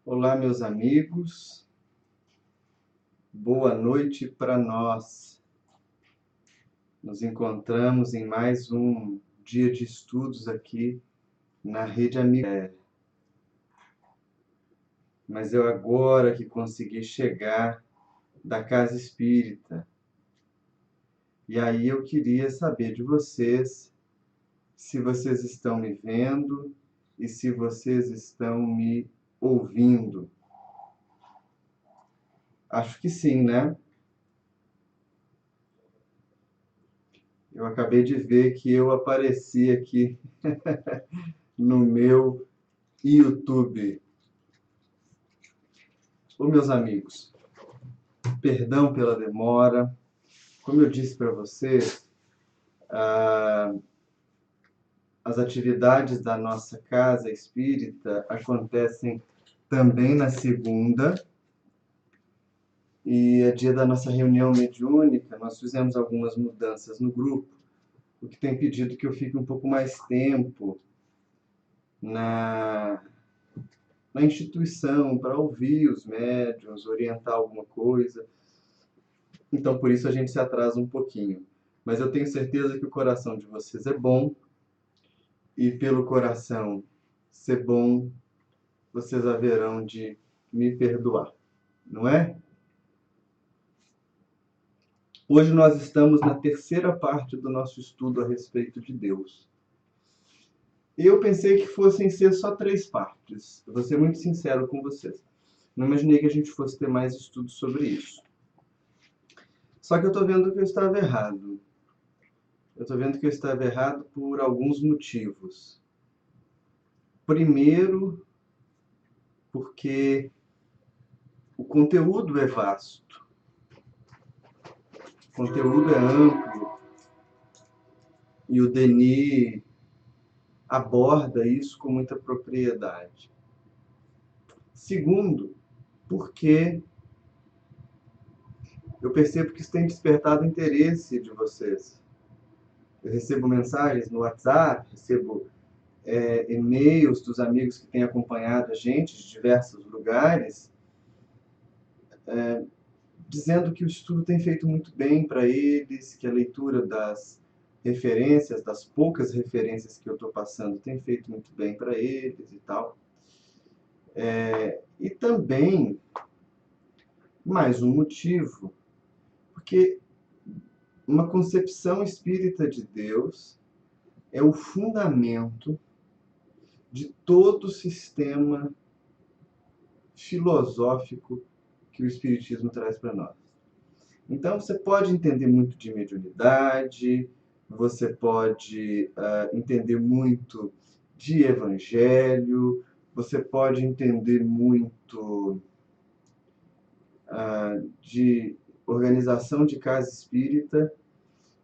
Olá, meus amigos. Boa noite para nós. Nos encontramos em mais um dia de estudos aqui na Rede Amiga. Mas eu agora que consegui chegar da Casa Espírita. E aí eu queria saber de vocês se vocês estão me vendo e se vocês estão me ouvindo. Acho que sim, né? Eu acabei de ver que eu apareci aqui no meu YouTube. Ô, meus amigos, perdão pela demora. Como eu disse para vocês, as atividades da nossa casa espírita acontecem também na segunda, e é dia da nossa reunião mediúnica. Nós fizemos algumas mudanças no grupo, o que tem pedido que eu fique um pouco mais tempo na instituição para ouvir os médiuns, orientar alguma coisa. Então, por isso a gente se atrasa um pouquinho. Mas eu tenho certeza que o coração de vocês é bom, e pelo coração ser bom, vocês haverão de me perdoar, não é? Hoje nós estamos na terceira parte do nosso estudo a respeito de Deus. Eu pensei que fossem ser só 3 partes. Eu vou ser muito sincero com vocês. Não imaginei que a gente fosse ter mais estudos sobre isso. Só que eu estou vendo que eu estava errado. Eu estou vendo que eu estava errado por alguns motivos. Primeiro, porque o conteúdo é vasto. O conteúdo é amplo. E o Denis aborda isso com muita propriedade. Segundo, porque eu percebo que isso tem despertado o interesse de vocês. Eu recebo mensagens no WhatsApp, recebo e-mails dos amigos que têm acompanhado a gente de diversos lugares, dizendo que o estudo tem feito muito bem para eles, que a leitura das referências, das poucas referências que eu estou passando, tem feito muito bem para eles e tal. E também, mais um motivo, porque uma concepção espírita de Deus é o fundamento de todo o sistema filosófico que o Espiritismo traz para nós. Então, você pode entender muito de mediunidade, você pode entender muito de evangelho, você pode entender muito de organização de casa espírita,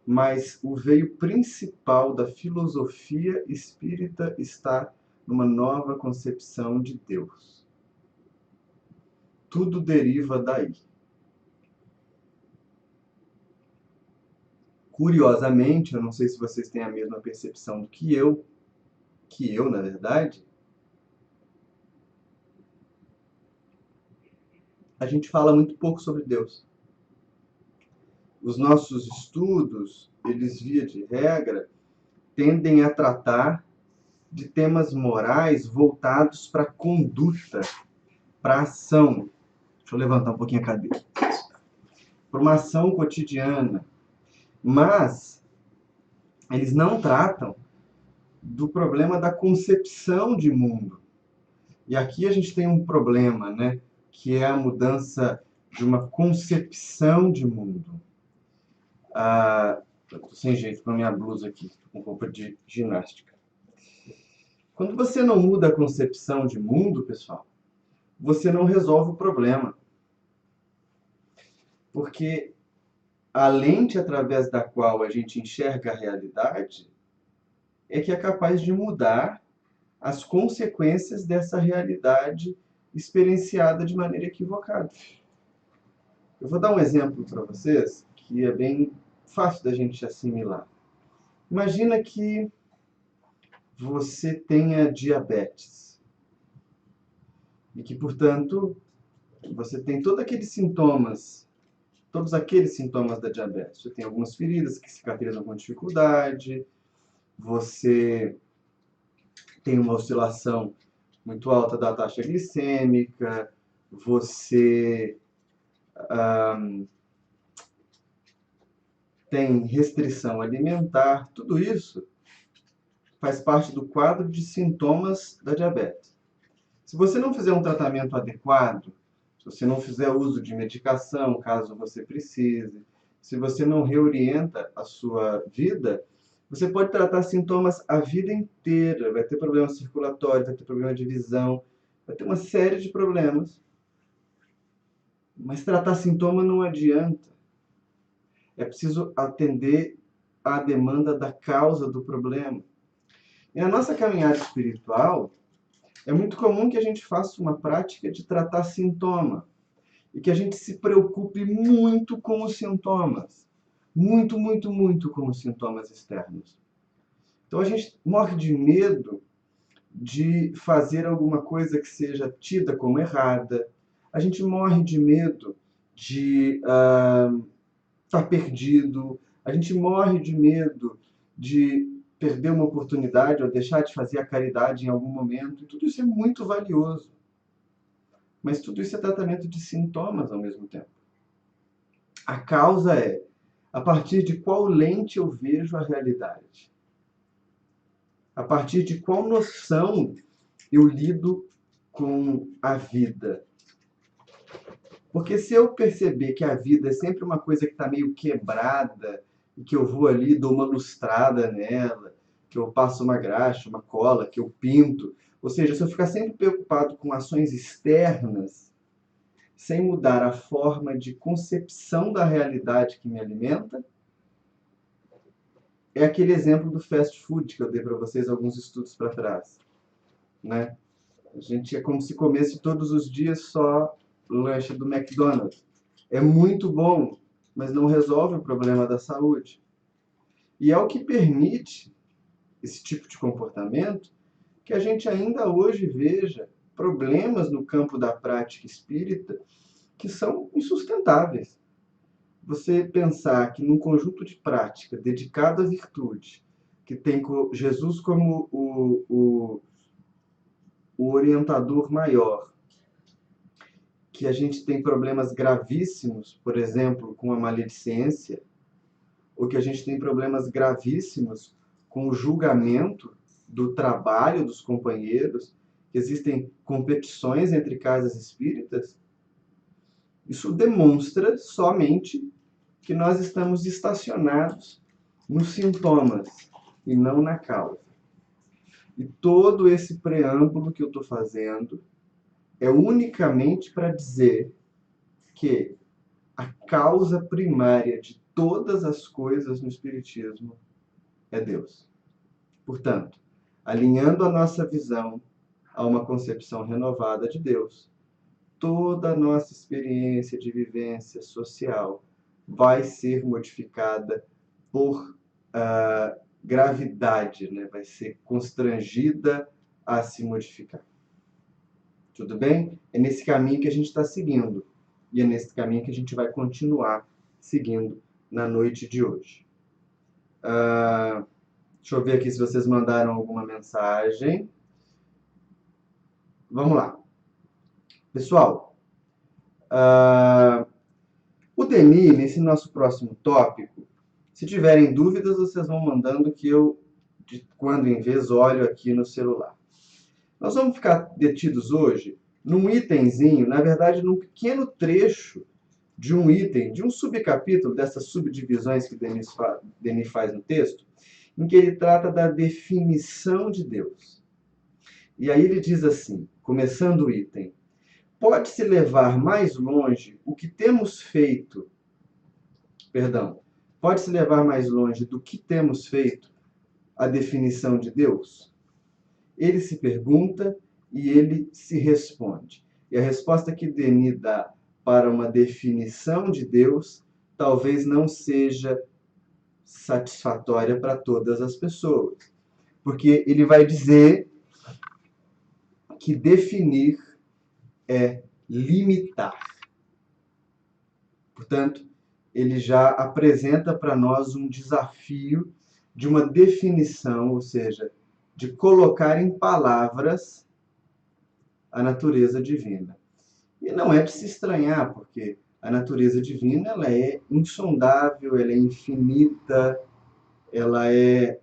mas o veio principal da filosofia espírita está numa nova concepção de Deus. Tudo deriva daí. Curiosamente, eu não sei se vocês têm a mesma percepção do que eu, na verdade, a gente fala muito pouco sobre Deus. Os nossos estudos, eles via de regra, tendem a tratar de temas morais voltados para a conduta, para a ação. Deixa eu levantar um pouquinho a cadeira. Para uma ação cotidiana. Mas eles não tratam do problema da concepção de mundo. E aqui a gente tem um problema, né? Que é a mudança de uma concepção de mundo. Eu tô sem jeito com a minha blusa aqui, com roupa de ginástica. Quando você não muda a concepção de mundo, pessoal, você não resolve o problema. Porque a lente através da qual a gente enxerga a realidade é que é capaz de mudar as consequências dessa realidade experienciada de maneira equivocada. Eu vou dar um exemplo para vocês que é bem fácil da gente assimilar. Imagina que você tenha diabetes. E que, portanto, você tem todos aqueles sintomas da diabetes. Você tem algumas feridas que cicatrizam com dificuldade, você tem uma oscilação muito alta da taxa glicêmica, você tem restrição alimentar, tudo isso faz parte do quadro de sintomas da diabetes. Se você não fizer um tratamento adequado, se você não fizer uso de medicação, caso você precise, se você não reorienta a sua vida, você pode tratar sintomas a vida inteira. Vai ter problema circulatório, vai ter problema de visão, vai ter uma série de problemas. Mas tratar sintoma não adianta. É preciso atender à demanda da causa do problema. E na nossa caminhada espiritual, é muito comum que a gente faça uma prática de tratar sintoma e que a gente se preocupe muito com os sintomas. Muito, muito, muito com os sintomas externos. Então a gente morre de medo de fazer alguma coisa que seja tida como errada. A gente morre de medo de estar perdido. A gente morre de medo de perder uma oportunidade ou deixar de fazer a caridade em algum momento. E tudo isso é muito valioso. Mas tudo isso é tratamento de sintomas ao mesmo tempo. A causa é a partir de qual lente eu vejo a realidade. A partir de qual noção eu lido com a vida. Porque se eu perceber que a vida é sempre uma coisa que está meio quebrada, e que eu vou ali, dou uma lustrada nela, que eu passo uma graxa, uma cola, que eu pinto, ou seja, se eu ficar sempre preocupado com ações externas, sem mudar a forma de concepção da realidade que me alimenta, é aquele exemplo do fast food que eu dei para vocês alguns estudos para trás, né? A gente é como se comesse todos os dias só lanche do McDonald's. É muito bom, mas não resolve o problema da saúde. E é o que permite esse tipo de comportamento que a gente ainda hoje veja problemas no campo da prática espírita que são insustentáveis. Você pensar que num conjunto de prática dedicado à virtude, que tem Jesus como o orientador maior, que a gente tem problemas gravíssimos, por exemplo, com a maledicência, ou que a gente tem problemas gravíssimos com o julgamento do trabalho dos companheiros, que existem competições entre casas espíritas, isso demonstra somente que nós estamos estacionados nos sintomas e não na causa. E todo esse preâmbulo que eu estou fazendo é unicamente para dizer que a causa primária de todas as coisas no Espiritismo é Deus. Portanto, alinhando a nossa visão a uma concepção renovada de Deus, toda a nossa experiência de vivência social vai ser modificada por gravidade, né? Vai ser constrangida a se modificar. Tudo bem? É nesse caminho que a gente está seguindo. E é nesse caminho que a gente vai continuar seguindo na noite de hoje. Deixa eu ver aqui se vocês mandaram alguma mensagem. Vamos lá. Pessoal, o Denis, nesse nosso próximo tópico, se tiverem dúvidas, vocês vão mandando que eu, de quando em vez, olho aqui no celular. Nós vamos ficar detidos hoje num itemzinho, na verdade, num pequeno trecho de um item, de um subcapítulo dessas subdivisões que Denis faz no texto, em que ele trata da definição de Deus. E aí ele diz assim, começando o item: pode-se levar mais longe o que temos feito, pode-se levar mais longe do que temos feito a definição de Deus? Ele se pergunta e ele se responde. E a resposta que Denis dá para uma definição de Deus talvez não seja satisfatória para todas as pessoas. Porque ele vai dizer que definir é limitar. Portanto, ele já apresenta para nós um desafio de uma definição, ou seja, de colocar em palavras a natureza divina. E não é de se estranhar, porque a natureza divina ela é insondável, ela é infinita, ela é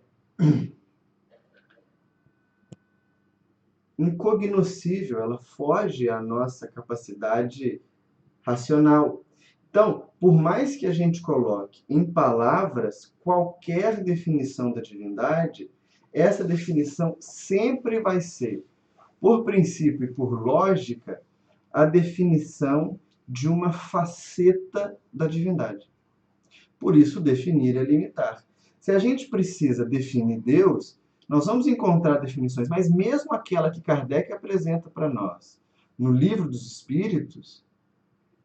incognoscível, ela foge à nossa capacidade racional. Então, por mais que a gente coloque em palavras qualquer definição da divindade, essa definição sempre vai ser, por princípio e por lógica, a definição de uma faceta da divindade. Por isso, definir é limitar. Se a gente precisa definir Deus, nós vamos encontrar definições, mas mesmo aquela que Kardec apresenta para nós no Livro dos Espíritos,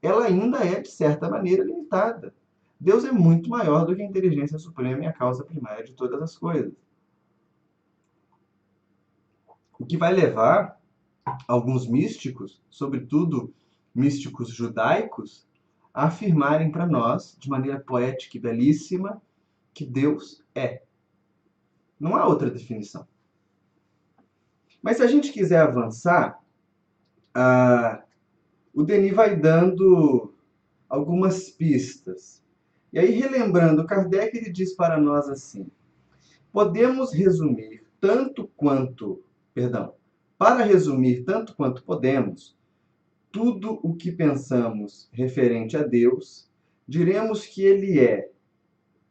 ela ainda é, de certa maneira, limitada. Deus é muito maior do que a inteligência suprema e a causa primária de todas as coisas. O que vai levar alguns místicos, sobretudo místicos judaicos, a afirmarem para nós, de maneira poética e belíssima, que Deus é. Não há outra definição. Mas se a gente quiser avançar, o Denis vai dando algumas pistas. E aí, relembrando, Kardec ele diz para nós assim: podemos resumir para resumir tanto quanto podemos, tudo o que pensamos referente a Deus, diremos que Ele é,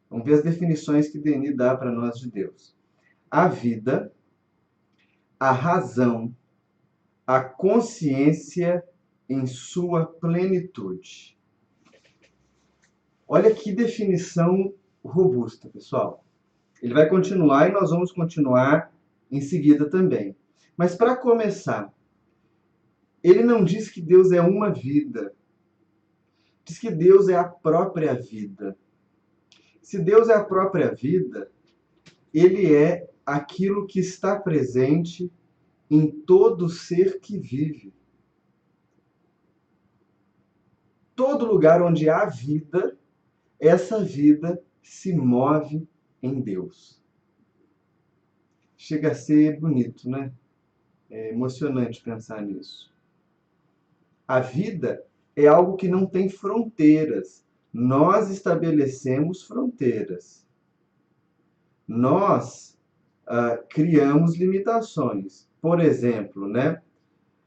vamos ver as definições que Denis dá para nós de Deus: a vida, a razão, a consciência em sua plenitude. Olha que definição robusta, pessoal. Ele vai continuar e nós vamos continuar em seguida também. Mas para começar, ele não diz que Deus é uma vida. Diz que Deus é a própria vida. Se Deus é a própria vida, ele é aquilo que está presente em todo ser que vive. Todo lugar onde há vida, essa vida se move em Deus. Chega a ser bonito, né? É emocionante pensar nisso. A vida é algo que não tem fronteiras. Nós estabelecemos fronteiras. Nós criamos limitações. Por exemplo, né?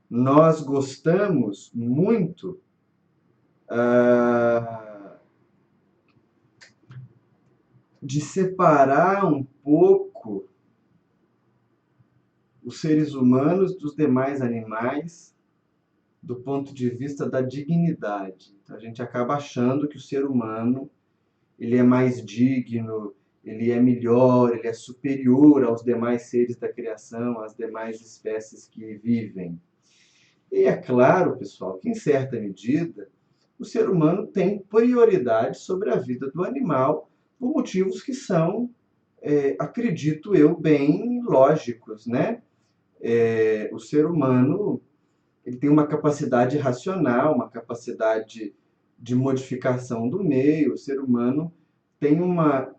Nós gostamos muito de separar um pouco os seres humanos dos demais animais do ponto de vista da dignidade. Então, a gente acaba achando que o ser humano ele é mais digno, ele é melhor, ele é superior aos demais seres da criação, às demais espécies que vivem. E é claro, pessoal, que em certa medida o ser humano tem prioridade sobre a vida do animal por motivos que são, acredito eu, bem lógicos, né? O ser humano ele tem uma capacidade racional, uma capacidade de modificação do meio. O ser humano tem uma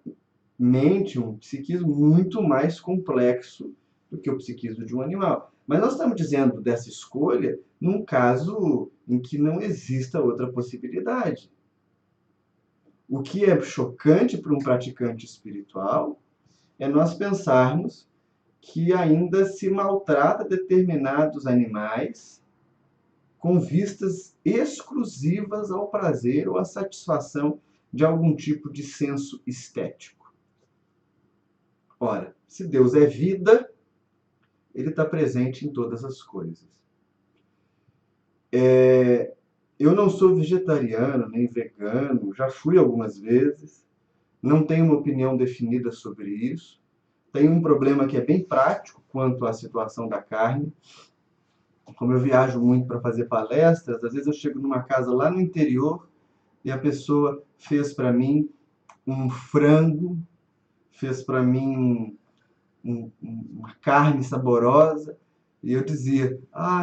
mente, um psiquismo muito mais complexo do que o psiquismo de um animal. Mas nós estamos dizendo dessa escolha num caso em que não exista outra possibilidade. O que é chocante para um praticante espiritual é nós pensarmos que ainda se maltrata determinados animais com vistas exclusivas ao prazer ou à satisfação de algum tipo de senso estético. Ora, se Deus é vida, ele está presente em todas as coisas. Eu não sou vegetariano nem vegano, já fui algumas vezes, não tenho uma opinião definida sobre isso. Tenho um problema que é bem prático quanto à situação da carne. Como eu viajo muito para fazer palestras, às vezes eu chego numa casa lá no interior e a pessoa fez para mim um frango, fez para mim uma carne saborosa, E eu dizia,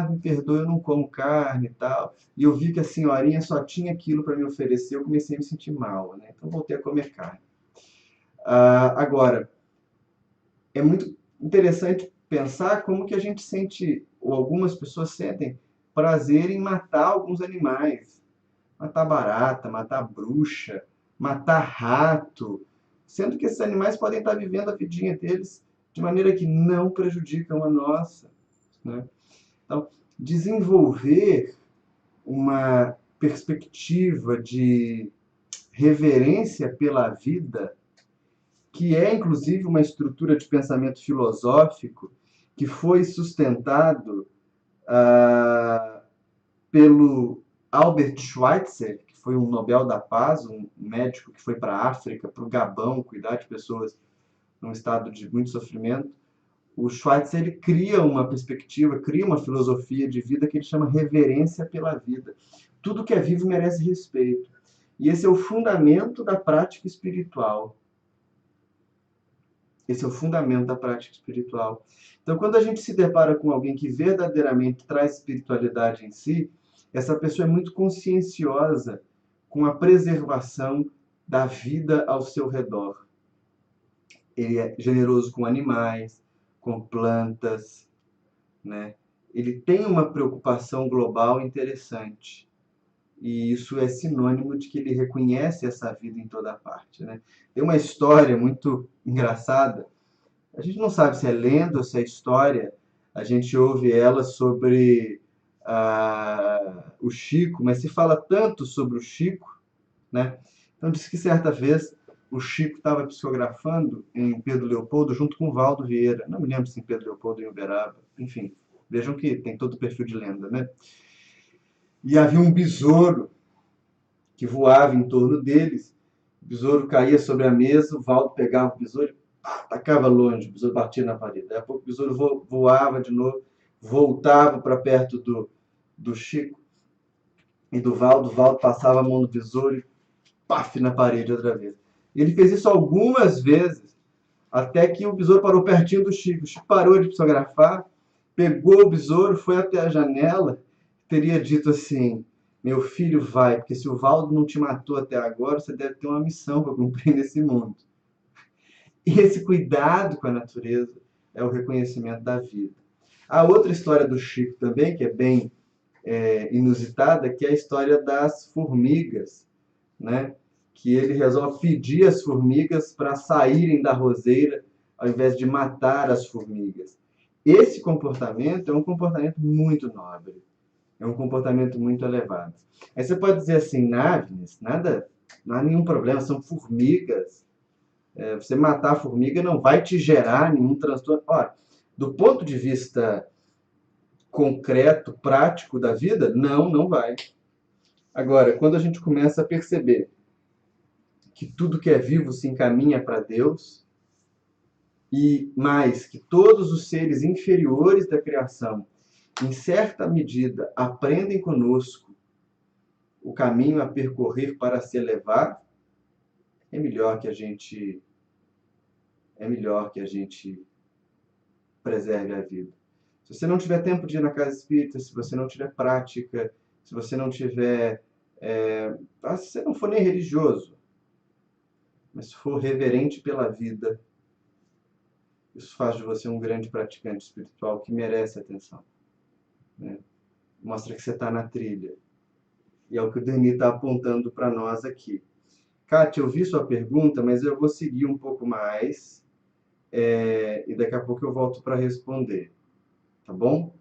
me perdoe, eu não como carne e tal. E eu vi que a senhorinha só tinha aquilo para me oferecer, eu comecei a me sentir mal, né? Então voltei a comer carne. Agora, é muito interessante pensar como que a gente sente, ou algumas pessoas sentem, prazer em matar alguns animais. Matar barata, matar bruxa, matar rato, sendo que esses animais podem estar vivendo a vidinha deles de maneira que não prejudicam a nossa, né? Então, desenvolver uma perspectiva de reverência pela vida, que é inclusive uma estrutura de pensamento filosófico que foi sustentado ah, pelo Albert Schweitzer, que foi um Nobel da Paz, um médico que foi para a África, para o Gabão, cuidar de pessoas num estado de muito sofrimento. O Schweitzer ele cria uma perspectiva, cria uma filosofia de vida que ele chama reverência pela vida. Tudo que é vivo merece respeito. E esse é o fundamento da prática espiritual. Esse é o fundamento da prática espiritual. Então, quando a gente se depara com alguém que verdadeiramente traz espiritualidade em si, essa pessoa é muito conscienciosa com a preservação da vida ao seu redor. Ele é generoso com animais, com plantas, né? Ele tem uma preocupação global interessante. E isso é sinônimo de que ele reconhece essa vida em toda parte, né? Tem uma história muito engraçada. A gente não sabe se é lenda ou se é história. A gente ouve ela sobre o Chico, mas se fala tanto sobre o Chico, né? Então diz que certa vez o Chico estava psicografando em Pedro Leopoldo junto com o Valdo Vieira. Não me lembro se em Pedro Leopoldo ou em Uberaba. Enfim, vejam que tem todo o perfil de lenda, né? E havia um besouro que voava em torno deles. O besouro caía sobre a mesa, o Valdo pegava o besouro e tacava longe, o besouro batia na parede. Daí a pouco o besouro voava de novo, voltava para perto do Chico e do Valdo. O Valdo passava a mão no besouro e paf, na parede outra vez. Ele fez isso algumas vezes, até que o besouro parou pertinho do Chico. O Chico parou de psicografar, pegou o besouro, foi até a janela, teria dito assim: meu filho, vai, porque se o Valdo não te matou até agora, você deve ter uma missão para cumprir nesse mundo. E esse cuidado com a natureza é o reconhecimento da vida. A outra história do Chico também, que é bem inusitada, que é a história das formigas, né? Que ele resolve pedir as formigas para saírem da roseira ao invés de matar as formigas. Esse comportamento é um comportamento muito nobre, é um comportamento muito elevado. Aí você pode dizer assim, Agnes, nada, não há nenhum problema, são formigas. Você matar a formiga não vai te gerar nenhum transtorno. Ora, do ponto de vista concreto, prático da vida, não vai. Agora, quando a gente começa a perceber que tudo que é vivo se encaminha para Deus, e mais que todos os seres inferiores da criação, em certa medida, aprendem conosco o caminho a percorrer para se elevar, é melhor que a gente preserve a vida. Se você não tiver tempo de ir na casa espírita, se você não tiver prática, se você não tiver, se você não for nem religioso, mas se for reverente pela vida, isso faz de você um grande praticante espiritual que merece atenção, né? Mostra que você está na trilha. E é o que o Denis está apontando para nós aqui. Kátia, eu vi sua pergunta, mas eu vou seguir um pouco mais e daqui a pouco eu volto para responder. Tá bom?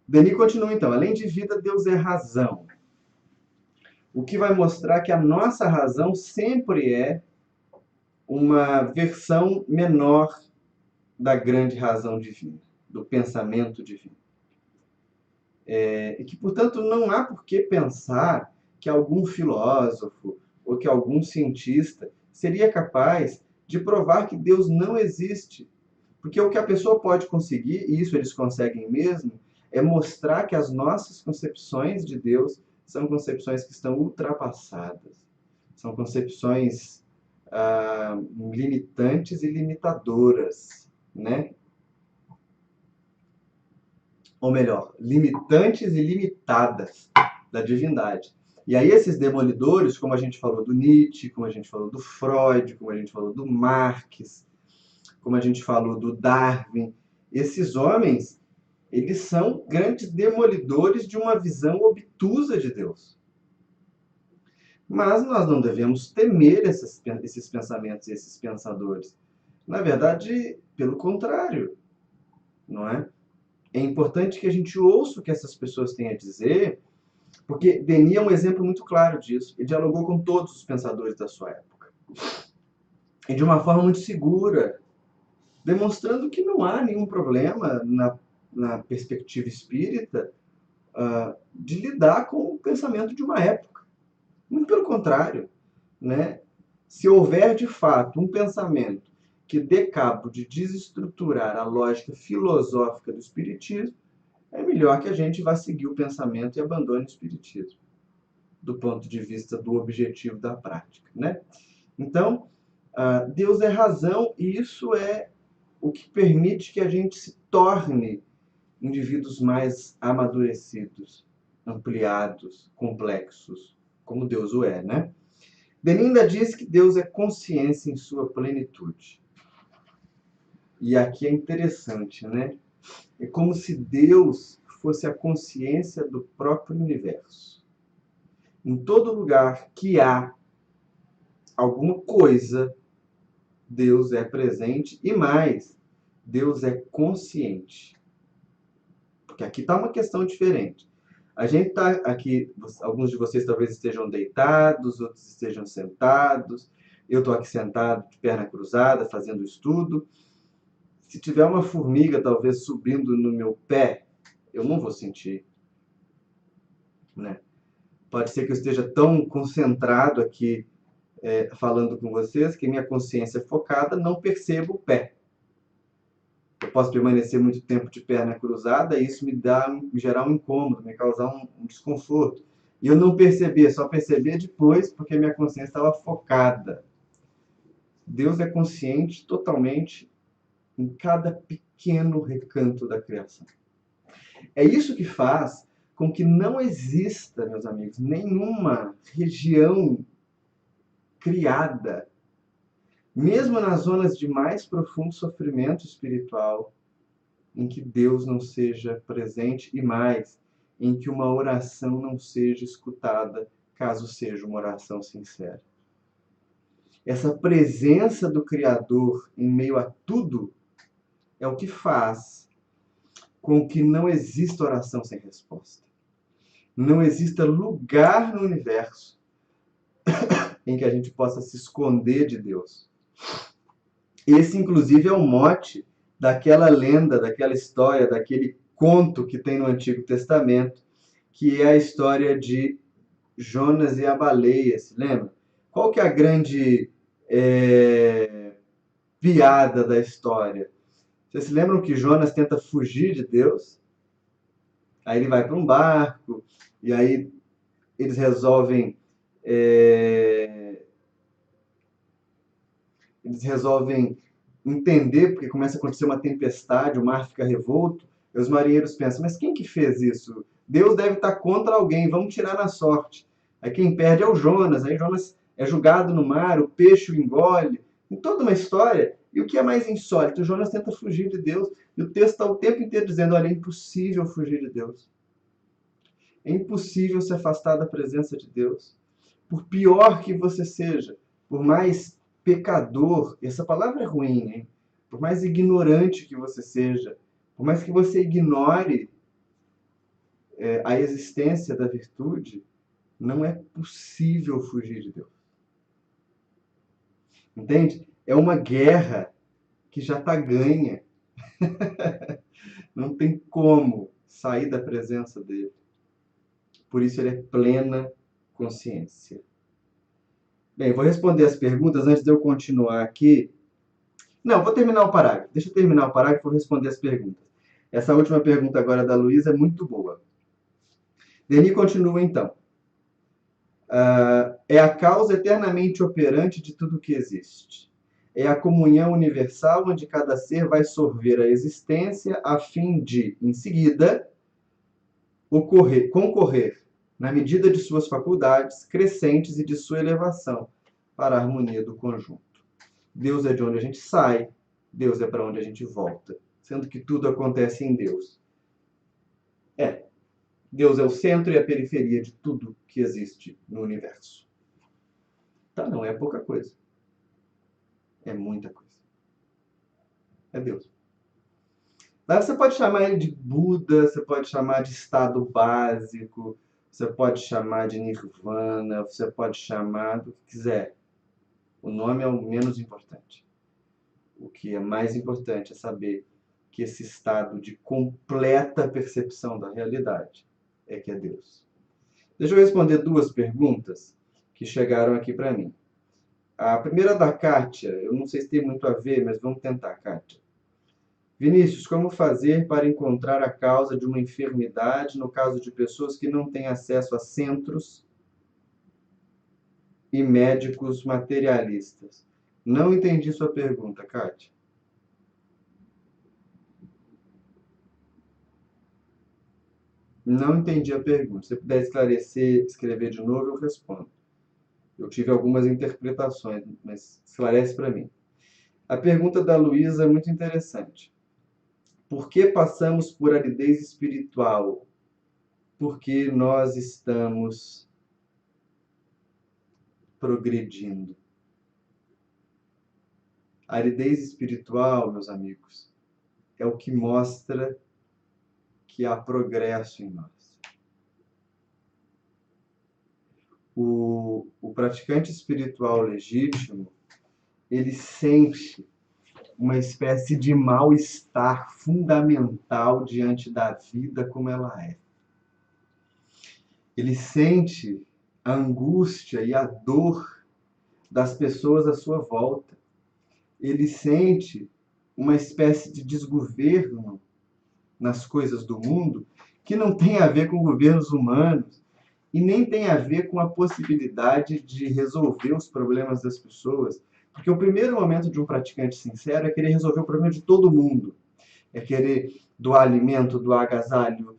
Denis continua então. Além de vida, Deus é razão. O que vai mostrar que a nossa razão sempre é uma versão menor da grande razão divina, do pensamento divino. E que, portanto, não há por que pensar que algum filósofo ou que algum cientista seria capaz de provar que Deus não existe. Porque o que a pessoa pode conseguir, e isso eles conseguem mesmo, é mostrar que as nossas concepções de Deus são concepções que estão ultrapassadas. São concepções limitantes e limitadoras, né? ou melhor, limitantes e limitadas da divindade. E aí esses demolidores, como a gente falou do Nietzsche, como a gente falou do Freud, como a gente falou do Marx, como a gente falou do Darwin, esses homens, eles são grandes demolidores de uma visão obtusa de Deus. Mas nós não devemos temer esses pensamentos e esses pensadores. Na verdade, pelo contrário, não é? É importante que a gente ouça o que essas pessoas têm a dizer, porque Denis é um exemplo muito claro disso. Ele dialogou com todos os pensadores da sua época. E de uma forma muito segura, demonstrando que não há nenhum problema na perspectiva espírita de lidar com o pensamento de uma época. Muito pelo contrário, né? Se houver de fato um pensamento que dê cabo de desestruturar a lógica filosófica do espiritismo, é melhor que a gente vá seguir o pensamento e abandone o espiritismo, do ponto de vista do objetivo da prática, né? Então, Deus é razão e isso é o que permite que a gente se torne indivíduos mais amadurecidos, ampliados, complexos, como Deus o é, né? Denis ainda diz que Deus é consciência em sua plenitude. E aqui é interessante, né? É como se Deus fosse a consciência do próprio universo. Em todo lugar que há alguma coisa, Deus é presente e mais, Deus é consciente. Porque aqui está uma questão diferente. A gente está aqui, alguns de vocês talvez estejam deitados, outros estejam sentados. Eu estou aqui sentado, de perna cruzada, fazendo estudo. Se tiver uma formiga talvez subindo no meu pé, eu não vou sentir, né? Pode ser que eu esteja tão concentrado aqui falando com vocês que minha consciência focada não perceba o pé. Eu posso permanecer muito tempo de perna cruzada e isso me gerar um incômodo, me causar um desconforto. E eu não perceber, só perceber depois porque minha consciência estava focada. Deus é consciente totalmente em cada pequeno recanto da criação. É isso que faz com que não exista, meus amigos, nenhuma região criada, mesmo nas zonas de mais profundo sofrimento espiritual, em que Deus não seja presente e mais, em que uma oração não seja escutada, caso seja uma oração sincera. Essa presença do Criador em meio a tudo é o que faz com que não exista oração sem resposta. Não exista lugar no universo em que a gente possa se esconder de Deus. Esse, inclusive, é o mote daquela lenda, daquela história, daquele conto que tem no Antigo Testamento, que é a história de Jonas e a baleia, se lembra? Qual que é a grande piada da história? Vocês se lembram que Jonas tenta fugir de Deus? Aí ele vai para um barco, e aí eles resolvem entender, porque começa a acontecer uma tempestade, o mar fica revolto, e os marinheiros pensam, mas quem que fez isso? Deus deve estar contra alguém, vamos tirar na sorte. Aí quem perde é o Jonas, aí Jonas é jogado no mar, o peixe o engole, em toda uma história. E o que é mais insólito? O Jonas tenta fugir de Deus, e o texto está o tempo inteiro dizendo, olha, é impossível fugir de Deus. É impossível se afastar da presença de Deus. Por pior que você seja, por mais pecador, essa palavra é ruim, hein? Por mais ignorante que você seja, por mais que você ignore a existência da virtude, não é possível fugir de Deus. Entende? É uma guerra que já está ganha. Não tem como sair da presença dele. Por isso ele é plena consciência. Bem, vou responder as perguntas antes de eu continuar aqui. Não, vou terminar o parágrafo. Deixa eu terminar o parágrafo e vou responder as perguntas. Essa última pergunta agora da Luísa é muito boa. Denis continua então. É a causa eternamente operante de tudo que existe. É a comunhão universal onde cada ser vai sorver a existência a fim de, em seguida, concorrer, na medida de suas faculdades crescentes e de sua elevação, para a harmonia do conjunto. Deus é de onde a gente sai, Deus é para onde a gente volta, sendo que tudo acontece em Deus. Deus é o centro e a periferia de tudo que existe no universo. Tá, não é pouca coisa. É muita coisa. É Deus. Daí você pode chamar ele de Buda, você pode chamar de estado básico, você pode chamar de Nirvana, você pode chamar do que quiser. O nome é o menos importante. O que é mais importante é saber que esse estado de completa percepção da realidade é que é Deus. Deixa eu responder duas perguntas que chegaram aqui para mim. A primeira da Kátia, eu não sei se tem muito a ver, mas vamos tentar, Kátia. Vinícius, como fazer para encontrar a causa de uma enfermidade no caso de pessoas que não têm acesso a centros e médicos materialistas? Não entendi sua pergunta, Kátia. Não entendi a pergunta. Se você puder esclarecer, escrever de novo, eu respondo. Eu tive algumas interpretações, mas esclarece para mim. A pergunta da Luísa é muito interessante. Por que passamos por aridez espiritual? Porque nós estamos progredindo. A aridez espiritual, meus amigos, é o que mostra que há progresso em nós. O praticante espiritual legítimo, ele sente uma espécie de mal-estar fundamental diante da vida como ela é. Ele sente a angústia e a dor das pessoas à sua volta. Ele sente uma espécie de desgoverno nas coisas do mundo que não tem a ver com governos humanos e nem tem a ver com a possibilidade de resolver os problemas das pessoas. Porque o primeiro momento de um praticante sincero é querer resolver o problema de todo mundo. É querer doar alimento, doar agasalho,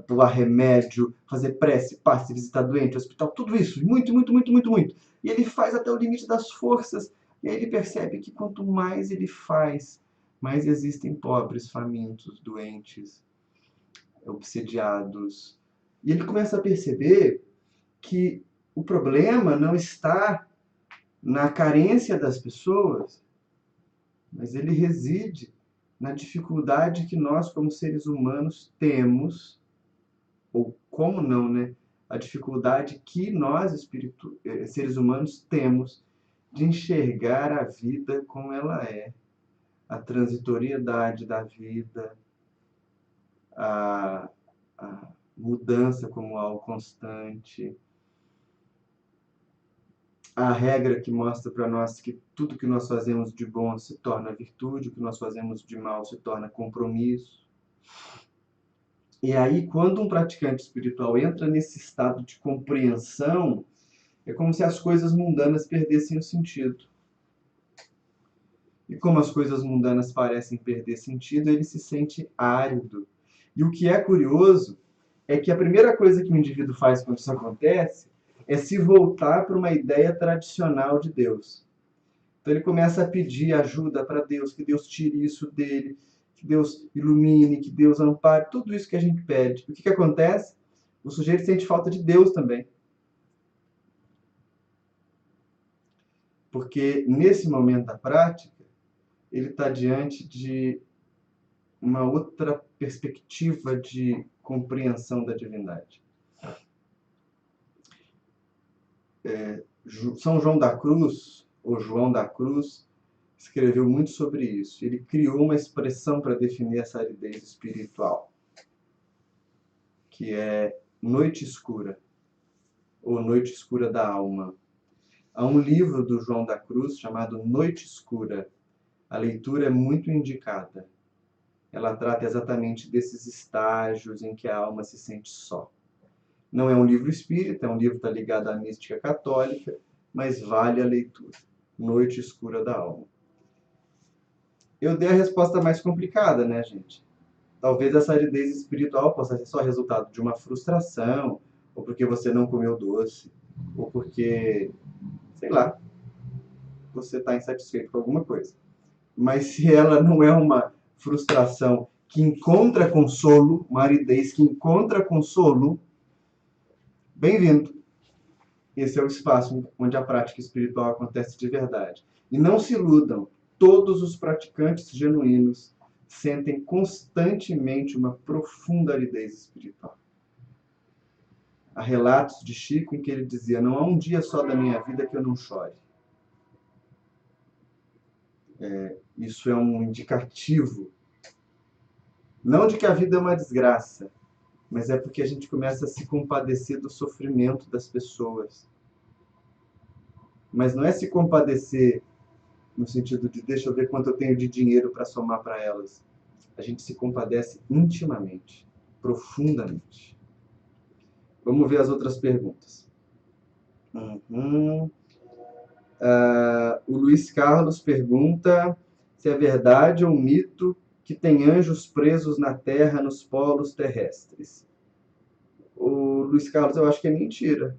doar remédio, fazer prece, passe, visitar doente, hospital, tudo isso, muito, muito, muito, muito, muito. E ele faz até o limite das forças, e aí ele percebe que quanto mais ele faz, mais existem pobres, famintos, doentes, obsediados. E ele começa a perceber que o problema não está na carência das pessoas, mas ele reside na dificuldade que nós, como seres humanos, temos, ou como não, né? A dificuldade que nós, seres humanos, temos de enxergar a vida como ela é. A transitoriedade da vida, a mudança como algo constante, a regra que mostra para nós que tudo que nós fazemos de bom se torna virtude, o que nós fazemos de mal se torna compromisso. E aí, quando um praticante espiritual entra nesse estado de compreensão, é como se as coisas mundanas perdessem o sentido. E como as coisas mundanas parecem perder sentido, ele se sente árido. E o que é curioso é que a primeira coisa que o indivíduo faz quando isso acontece é se voltar para uma ideia tradicional de Deus. Então ele começa a pedir ajuda para Deus, que Deus tire isso dele, que Deus ilumine, que Deus ampare, tudo isso que a gente pede. O que acontece? O sujeito sente falta de Deus também. Porque nesse momento da prática, ele está diante de uma outra perspectiva de compreensão da divindade. São João da Cruz, ou João da Cruz, escreveu muito sobre isso. Ele criou uma expressão para definir essa aridez espiritual, que é noite escura, ou noite escura da alma. Há um livro do João da Cruz chamado Noite Escura. A leitura é muito indicada. Ela trata exatamente desses estágios em que a alma se sente só. Não é um livro espírita, é um livro que está ligado à mística católica, mas vale a leitura. Noite Escura da Alma. Eu dei a resposta mais complicada, né, gente? Talvez essa aridez espiritual possa ser só resultado de uma frustração, ou porque você não comeu doce, ou porque, sei lá, você está insatisfeito com alguma coisa. Mas se ela não é uma frustração que encontra consolo, uma aridez que encontra consolo, bem-vindo. Esse é o espaço onde a prática espiritual acontece de verdade. E não se iludam, todos os praticantes genuínos sentem constantemente uma profunda aridez espiritual. Há relatos de Chico em que ele dizia: não há um dia só da minha vida que eu não chore. Isso é um indicativo, não de que a vida é uma desgraça, mas é porque a gente começa a se compadecer do sofrimento das pessoas. Mas não é se compadecer no sentido de deixa eu ver quanto eu tenho de dinheiro para somar para elas. A gente se compadece intimamente, profundamente. Vamos ver as outras perguntas. Uhum. O Luiz Carlos pergunta se é verdade ou mito que tem anjos presos na Terra nos polos terrestres. O Luiz Carlos, eu acho que é mentira.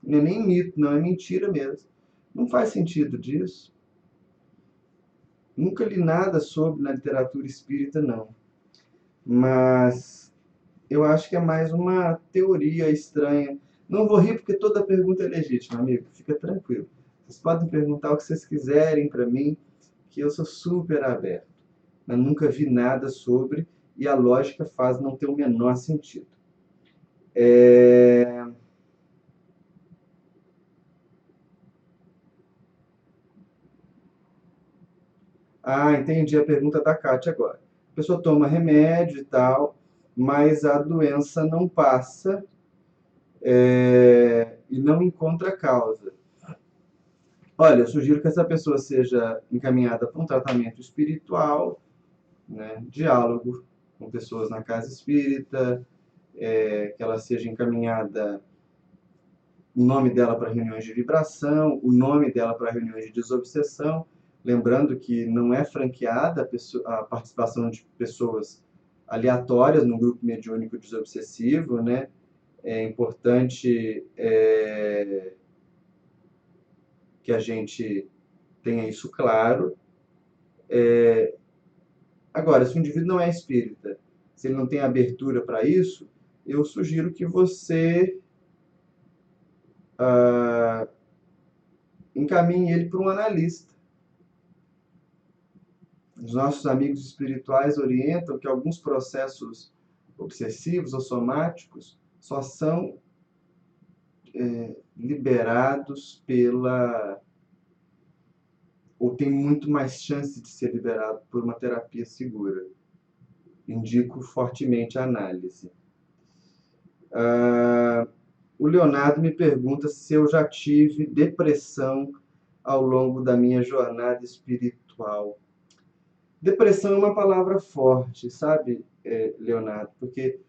Não é nem mito, não, é mentira mesmo. Não faz sentido disso. Nunca li nada sobre na literatura espírita, não. Mas eu acho que é mais uma teoria estranha. Não vou rir porque toda pergunta é legítima, amigo. Fica tranquilo. Vocês podem perguntar o que vocês quiserem para mim, que eu sou super aberto. Mas nunca vi nada sobre e a lógica faz não ter o menor sentido. Ah, entendi a pergunta da Kátia agora. A pessoa toma remédio e tal, mas a doença não passa, e não encontra causa. Olha, eu sugiro que essa pessoa seja encaminhada para um tratamento espiritual, né, diálogo com pessoas na casa espírita, que ela seja encaminhada o nome dela para reuniões de vibração, o nome dela para reuniões de desobsessão, lembrando que não é franqueada a participação de pessoas aleatórias no grupo mediúnico desobsessivo, né? É importante que a gente tenha isso claro. Agora, se o indivíduo não é espírita, se ele não tem abertura para isso, eu sugiro que você ah, encaminhe ele para um analista. Os nossos amigos espirituais orientam que alguns processos obsessivos ou somáticos só são liberados ou tem muito mais chance de ser liberado por uma terapia segura. Indico fortemente a análise. O Leonardo me pergunta se eu já tive depressão ao longo da minha jornada espiritual. Depressão é uma palavra forte, sabe, Leonardo? Porque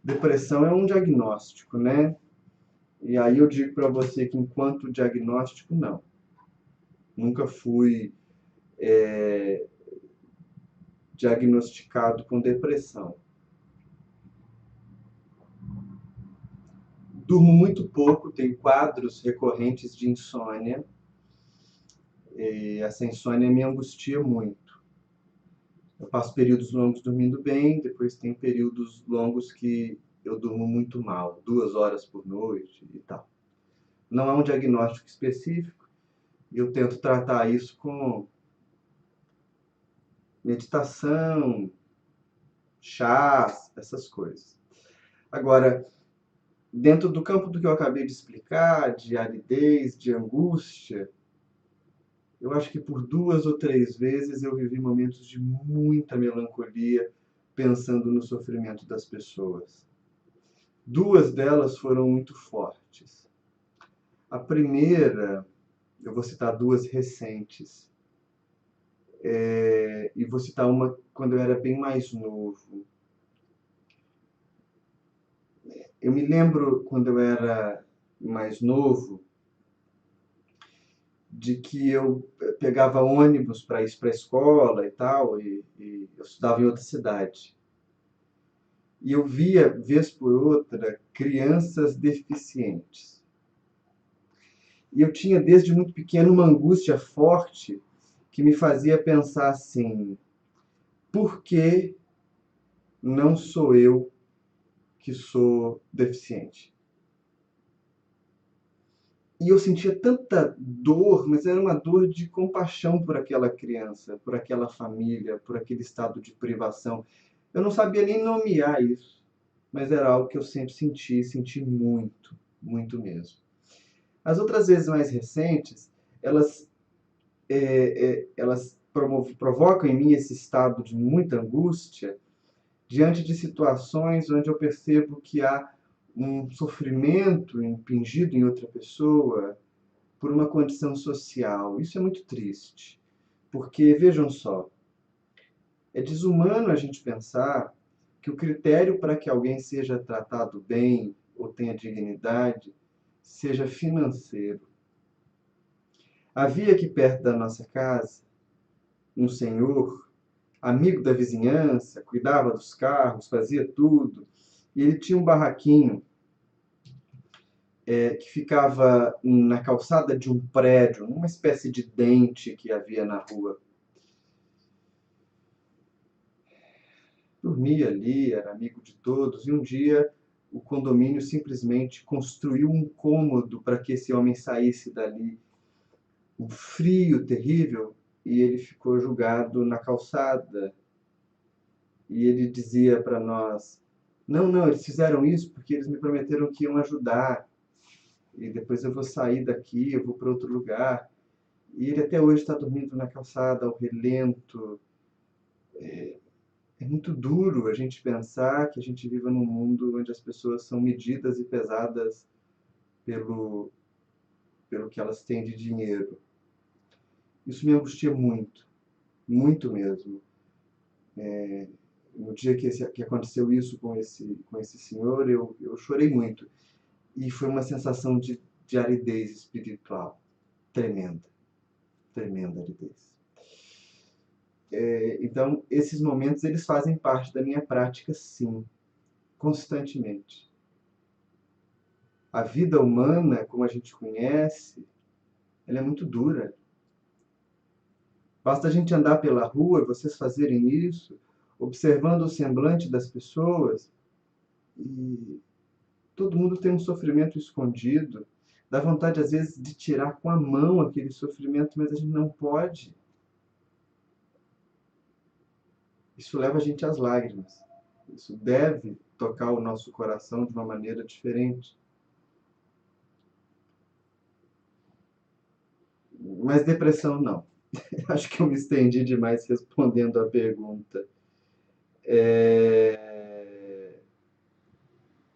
depressão é um diagnóstico, né? E aí eu digo para você que enquanto diagnóstico, não. Nunca fui diagnosticado com depressão. Durmo muito pouco, tenho quadros recorrentes de insônia. E essa insônia me angustia muito. Eu passo períodos longos dormindo bem, depois tem períodos longos que eu durmo muito mal, 2 horas por noite e tal. Não há um diagnóstico específico e eu tento tratar isso com meditação, chás, essas coisas. Agora, dentro do campo do que eu acabei de explicar, de aridez, de angústia, eu acho que por 2 ou 3 vezes eu vivi momentos de muita melancolia pensando no sofrimento das pessoas. 2 delas foram muito fortes. A primeira, eu vou citar 2 recentes, e vou citar uma quando eu era bem mais novo. Eu me lembro quando eu era mais novo de que eu pegava ônibus para ir para a escola e tal, e eu estudava em outra cidade. E eu via, vez por outra, crianças deficientes. E eu tinha, desde muito pequeno, uma angústia forte que me fazia pensar assim: por que não sou eu que sou deficiente? E eu sentia tanta dor, mas era uma dor de compaixão por aquela criança, por aquela família, por aquele estado de privação. Eu não sabia nem nomear isso, mas era algo que eu sempre senti muito, muito mesmo. As outras vezes mais recentes, elas, elas provocam em mim esse estado de muita angústia diante de situações onde eu percebo que há um sofrimento impingido em outra pessoa por uma condição social. Isso é muito triste, porque vejam só, é desumano a gente pensar que o critério para que alguém seja tratado bem ou tenha dignidade seja financeiro. Havia aqui perto da nossa casa um senhor, amigo da vizinhança, cuidava dos carros, fazia tudo, e ele tinha um barraquinho que ficava na calçada de um prédio, uma espécie de dente que havia na rua. Dormia ali, era amigo de todos, e um dia o condomínio simplesmente construiu um cômodo para que esse homem saísse dali. Um frio terrível, e ele ficou jogado na calçada. E ele dizia para nós: não, não, eles fizeram isso porque eles me prometeram que iam ajudar. E depois eu vou sair daqui, eu vou para outro lugar. E ele até hoje está dormindo na calçada, ao relento. É muito duro a gente pensar que a gente vive num mundo onde as pessoas são medidas e pesadas pelo, pelo que elas têm de dinheiro. Isso me angustia muito, muito mesmo. No dia que aconteceu isso com esse senhor, eu chorei muito. E foi uma sensação de aridez espiritual tremenda, tremenda aridez. Então, esses momentos eles fazem parte da minha prática, sim, constantemente. A vida humana, como a gente conhece, ela é muito dura. Basta a gente andar pela rua, vocês fazerem isso, observando o semblante das pessoas, e todo mundo tem um sofrimento escondido. Dá vontade, às vezes, de tirar com a mão aquele sofrimento, mas a gente não pode. Isso leva a gente às lágrimas. Isso deve tocar o nosso coração de uma maneira diferente. Mas depressão não. Acho que eu me estendi demais respondendo a pergunta. É...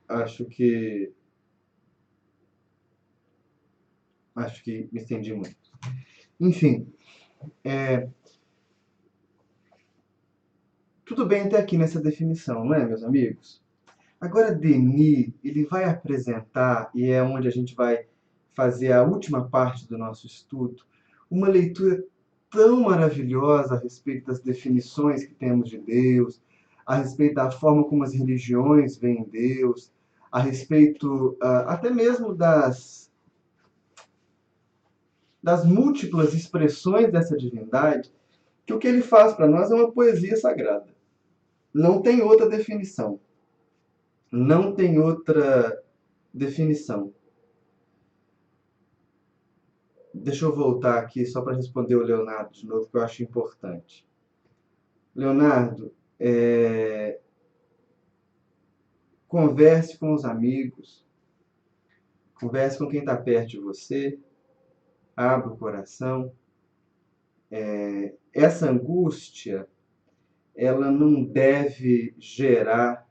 Acho que me estendi muito. Enfim, tudo bem até aqui nessa definição, não é, meus amigos? Agora, Denis, ele vai apresentar, e é onde a gente vai fazer a última parte do nosso estudo, uma leitura tão maravilhosa a respeito das definições que temos de Deus, a respeito da forma como as religiões veem Deus, a respeito até mesmo das múltiplas expressões dessa divindade, que o que ele faz para nós é uma poesia sagrada. Não tem outra definição. Não tem outra definição. Deixa eu voltar aqui só para responder o Leonardo de novo, que eu acho importante. Leonardo, converse com os amigos, converse com quem está perto de você, abra o coração. Essa angústia, ela não deve gerar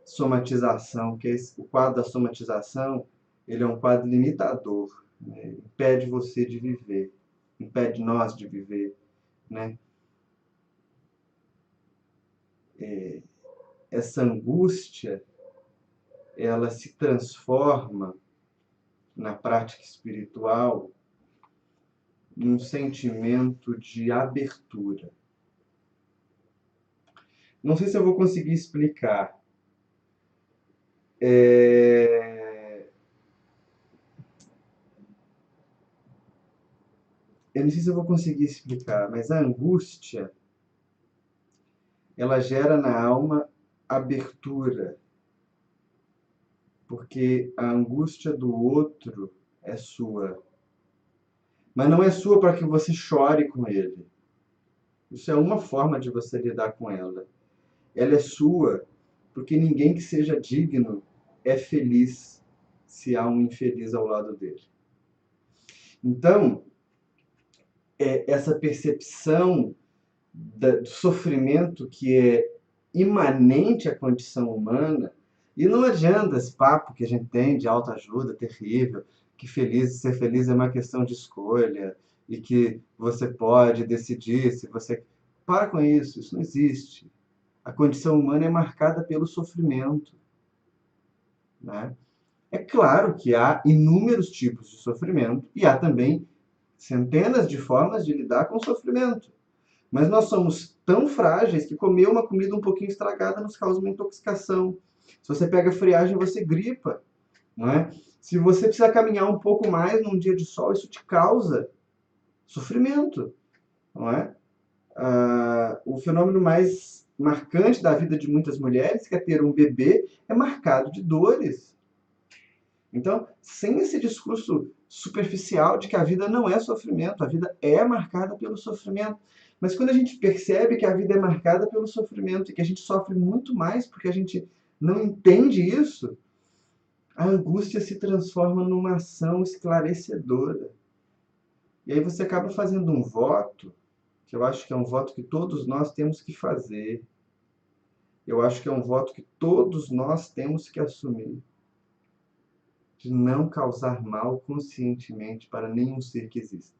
somatização, que o quadro da somatização, ele é um quadro limitador, né? Impede você de viver, impede nós de viver, né? Essa angústia, ela se transforma na prática espiritual num sentimento de abertura. Não sei se eu vou conseguir explicar. Eu não sei se eu vou conseguir explicar, mas a angústia, ela gera na alma abertura, porque a angústia do outro é sua. Mas não é sua para que você chore com ele. Isso é uma forma de você lidar com ela. Ela é sua porque ninguém que seja digno é feliz se há um infeliz ao lado dele. Então, essa percepção do sofrimento que é imanente à condição humana, e não adianta esse papo que a gente tem de autoajuda terrível, que ser feliz é uma questão de escolha, e que você pode decidir se você... Para com isso não existe. A condição humana é marcada pelo sofrimento, né? É claro que há inúmeros tipos de sofrimento, e há também centenas de formas de lidar com o sofrimento. Mas nós somos tão frágeis que comer uma comida um pouquinho estragada nos causa uma intoxicação. Se você pega friagem, você gripa, não é? Se você precisa caminhar um pouco mais num dia de sol, isso te causa sofrimento, não é? O fenômeno mais marcante da vida de muitas mulheres, que é ter um bebê, é marcado de dores. Então, sem esse discurso superficial de que a vida não é sofrimento, a vida é marcada pelo sofrimento. Mas quando a gente percebe que a vida é marcada pelo sofrimento e que a gente sofre muito mais porque a gente não entende isso, a angústia se transforma numa ação esclarecedora. E aí você acaba fazendo um voto, que eu acho que é um voto que todos nós temos que fazer. Eu acho que é um voto que todos nós temos que assumir. De não causar mal conscientemente para nenhum ser que exista.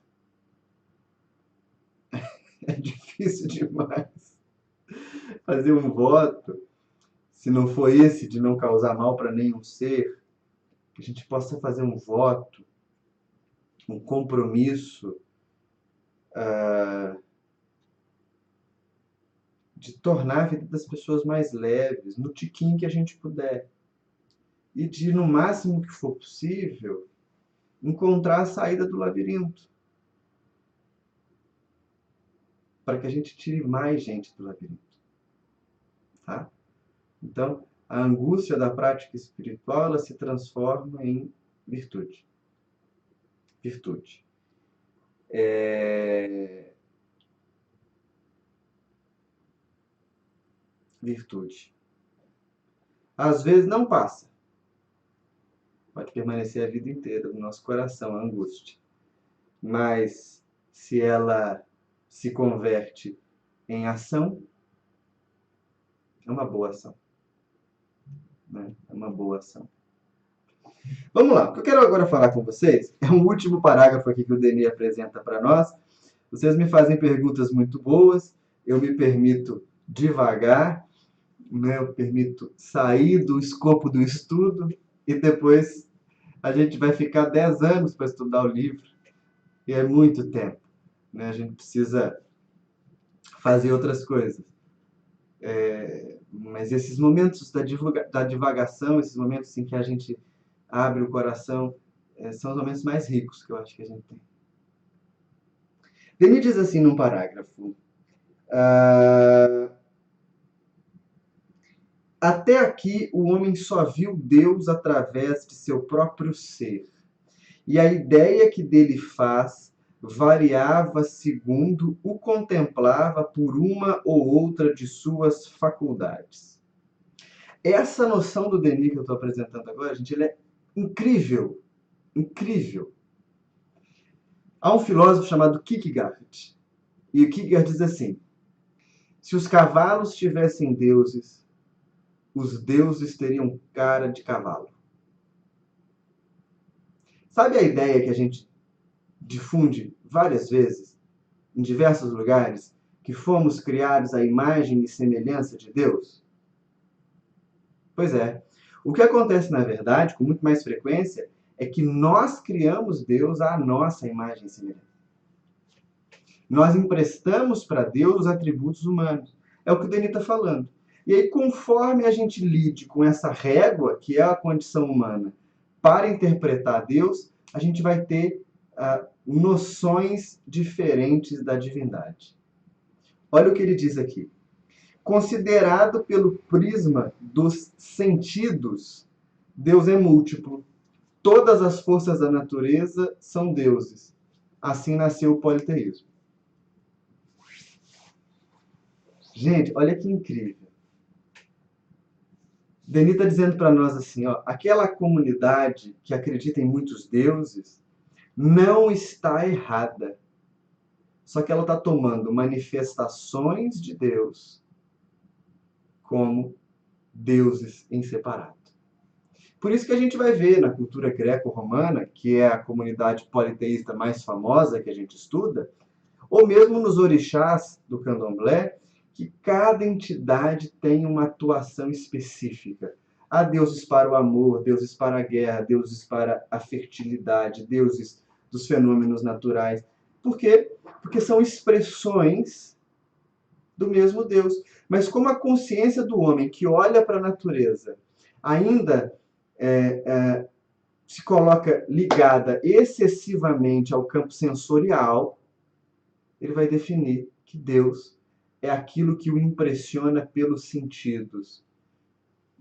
É difícil demais fazer um voto, se não for esse de não causar mal para nenhum ser, que a gente possa fazer um voto, um compromisso de tornar a vida das pessoas mais leves, no tiquinho que a gente puder. E de, no máximo que for possível, encontrar a saída do labirinto. Para que a gente tire mais gente do labirinto. Tá? Então, a angústia da prática espiritual, ela se transforma em virtude. Virtude. Virtude. Às vezes não passa. Pode permanecer a vida inteira no nosso coração, a angústia. Mas se ela se converte em ação, é uma boa ação. Né? É uma boa ação. Vamos lá, o que eu quero agora falar com vocês é um último parágrafo aqui que o Denis apresenta para nós. Vocês me fazem perguntas muito boas, eu me permito devagar, né? Eu permito sair do escopo do estudo e depois a gente vai ficar 10 anos para estudar o livro e é muito tempo, né? A gente precisa fazer outras coisas. Mas esses momentos da divagação, esses momentos em que a gente abre o coração, são os momentos mais ricos que eu acho que a gente tem. Denis diz assim num parágrafo: até aqui o homem só viu Deus através de seu próprio ser, e a ideia que dele faz variava segundo o contemplava por uma ou outra de suas faculdades. Essa noção do Denis que eu estou apresentando agora, gente, ele é incrível, incrível. Há um filósofo chamado Kierkegaard, e o Kierkegaard diz assim: se os cavalos tivessem deuses, os deuses teriam cara de cavalo. Sabe a ideia que a gente difunde várias vezes, em diversos lugares, que fomos criados à imagem e semelhança de Deus? Pois é. O que acontece, na verdade, com muito mais frequência, é que nós criamos Deus à nossa imagem e semelhança. Nós emprestamos para Deus os atributos humanos. É o que o Denis está falando. E aí, conforme a gente lide com essa régua, que é a condição humana, para interpretar Deus, a gente vai ter noções diferentes da divindade. Olha o que ele diz aqui. Considerado pelo prisma dos sentidos, Deus é múltiplo. Todas as forças da natureza são deuses. Assim nasceu o politeísmo. Gente, olha que incrível. Denis está dizendo para nós assim, ó, aquela comunidade que acredita em muitos deuses não está errada. Só que ela está tomando manifestações de Deus como deuses em separado. Por isso que a gente vai ver na cultura greco-romana, que é a comunidade politeísta mais famosa que a gente estuda, ou mesmo nos orixás do candomblé, que cada entidade tem uma atuação específica. Há deuses para o amor, deuses para a guerra, deuses para a fertilidade, deuses dos fenômenos naturais. Por quê? Porque são expressões do mesmo Deus. Mas como a consciência do homem que olha para a natureza ainda se coloca ligada excessivamente ao campo sensorial, ele vai definir que Deus é aquilo que o impressiona pelos sentidos.